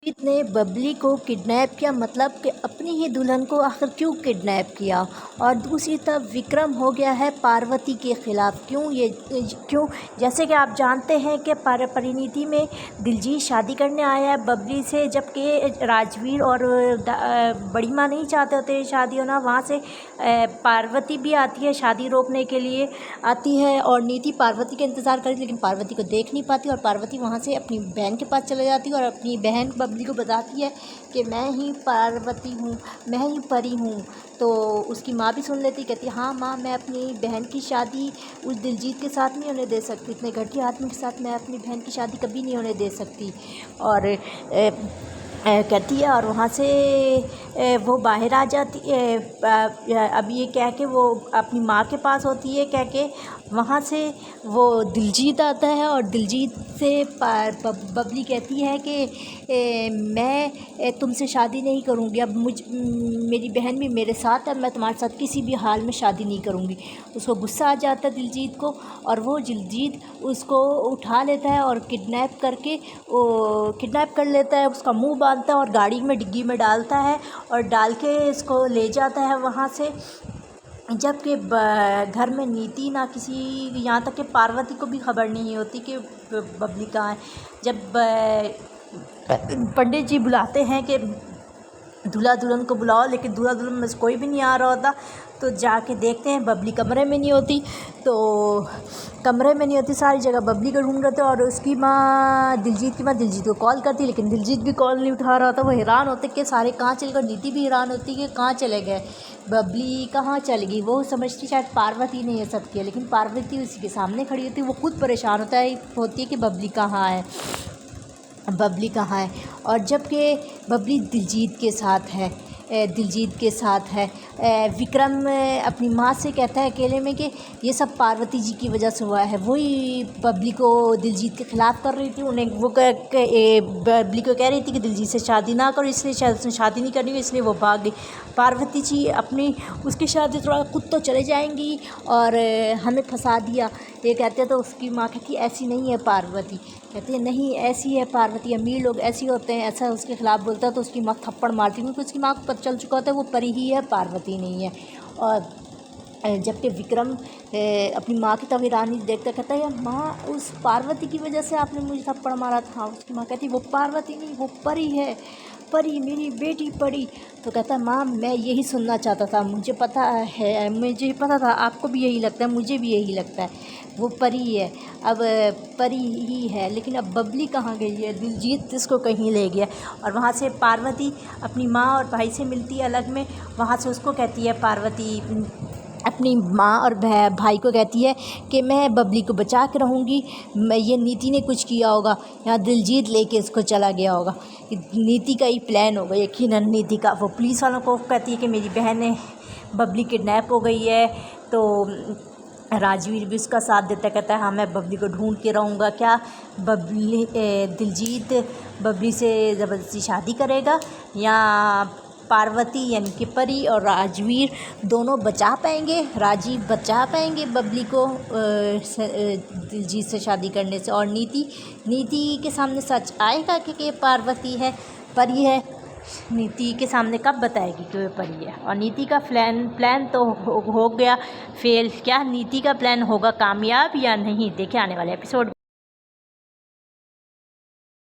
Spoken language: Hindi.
दिलजीत ने बबली को किडनैप किया, मतलब कि अपनी ही दुल्हन को आखिर क्यों किडनैप किया। और दूसरी तरफ विक्रम हो गया है पार्वती के ख़िलाफ़। क्यों जैसे कि आप जानते हैं कि परिणीति में दिलजीत शादी करने आया है बबली से, जबकि राजवीर और बड़ी माँ नहीं चाहते होते शादी होना। वहाँ से पार्वती भी आती है, शादी रोकने के लिए आती है, और नीति पार्वती का इंतज़ार करती, लेकिन पार्वती को देख नहीं पाती और पार्वती वहाँ से अपनी बहन के पास चले जाती है और अपनी बहन बबली को बताती है कि मैं ही पार्वती हूँ, मैं ही परी हूँ। तो उसकी माँ भी सुन लेती, कहती है हाँ माँ, मैं अपनी बहन की शादी उस दिलजीत के साथ नहीं होने दे सकती, इतने घटिया आदमी के साथ मैं अपनी बहन की शादी कभी नहीं होने दे सकती। और कहती है, और वहाँ से वो बाहर आ जाती है। अब ये कह के वो अपनी माँ के पास होती है, कह के वहाँ से वो दिलजीत आता है और दिलजीत से बबली कहती है कि मैं तुमसे शादी नहीं करूँगी, अब मेरी बहन भी मेरे साथ है, मैं तुम्हारे साथ किसी भी हाल में शादी नहीं करूँगी। उसको गुस्सा आ जाता है दिलजीत को, और वो दिलजीत उसको उठा लेता है और किडनैप कर लेता है, उसका मुंह बांधता है और गाड़ी में डिग्गी में डालता है और डाल के इसको ले जाता है वहाँ से। जबकि घर में नीति ना किसी, यहाँ तक कि पार्वती को भी खबर नहीं होती कि बबली कहाँ है। जब पंडित जी बुलाते हैं कि दूल्हा दुल्हन को बुलाओ, लेकिन दूल्हा दुल्हन में से कोई भी नहीं आ रहा होता, तो जाके देखते हैं बबली कमरे में नहीं होती। सारी जगह बबली को ढूंढ रहे थे, और उसकी माँ दिलजीत को कॉल करती, लेकिन दिलजीत भी कॉल नहीं उठा रहा था। वो हैरान होते कि सारे कहाँ चले गए, नीति भी हैरान होती कि कहाँ चले गए, बबली कहाँ चली गई। वो समझती शायद पार्वती ने ये सब किया, लेकिन पार्वती उसी के सामने खड़ी होती है। वो खुद परेशान होती है कि बबली कहाँ है। और जबकि बबली दिलजीत के साथ है, विक्रम अपनी माँ से कहता है अकेले में कि ये सब पार्वती जी की वजह से हुआ है। वही बबली को दिलजीत के ख़िलाफ़ कर रही थी, बबली को कह रही थी कि दिलजीत से शादी ना करो, इसलिए शायद उसने शादी नहीं करनी, इसलिए वो भाग गई। पार्वती जी उसकी शादी थोड़ा खुद तो चले जाएंगी और हमें फंसा दिया, ये कहते हैं। तो उसकी माँ कहती है ऐसी नहीं है पार्वती, कहती है नहीं ऐसी है पार्वती, अमीर लोग ऐसे होते हैं। ऐसा उसके ख़िलाफ़ बोलता है तो उसकी माँ थप्पड़ मारती, क्योंकि उसकी माँ को पता चल चुका होता है वो परी ही है, पार्वती नहीं है। और जबकि विक्रम अपनी माँ की तरफ हैरानी देखता कहता है यार माँ, उस पार्वती की वजह से आपने मुझे थप्पड़ मारा था। उसकी माँ कहती वो पार्वती नहीं, वो परी है, परी मेरी बेटी परी। तो कहता माँ मैं यही सुनना चाहता था, मुझे पता था आपको भी यही लगता है, मुझे भी यही लगता है, वो परी है, अब परी ही है। लेकिन अब बबली कहाँ गई है, दिलजीत इसको कहीं ले गया। और वहाँ से पार्वती अपनी माँ और भाई से मिलती है अलग में। वहाँ से उसको कहती है पार्वती, अपनी माँ और भाई को कहती है कि मैं बबली को बचा के रहूँगी, ये नीति ने कुछ किया होगा, यहाँ दिलजीत लेके इसको चला गया होगा, नीति का ही प्लान होगा यकीनन नीति का। वो पुलिस वालों को कहती है कि मेरी बहन बबली किडनैप हो गई है। तो राजवीर भी उसका साथ देता, कहता है हाँ मैं बबली को ढूंढ के रहूँगा। क्या दिलजीत बबली से ज़बरदस्ती शादी करेगा, या पार्वती यानी कि परी और राजवीर दोनों राजीव बचा पाएंगे बबली को दिलजीत से शादी करने से। और नीति के सामने सच आएगा कि ये पार्वती है, परी है। नीति के सामने कब बताएगी कि वो परी है। और नीति का प्लान तो हो गया फेल। क्या नीति का प्लान होगा कामयाब या नहीं, देखे आने वाले एपिसोड में।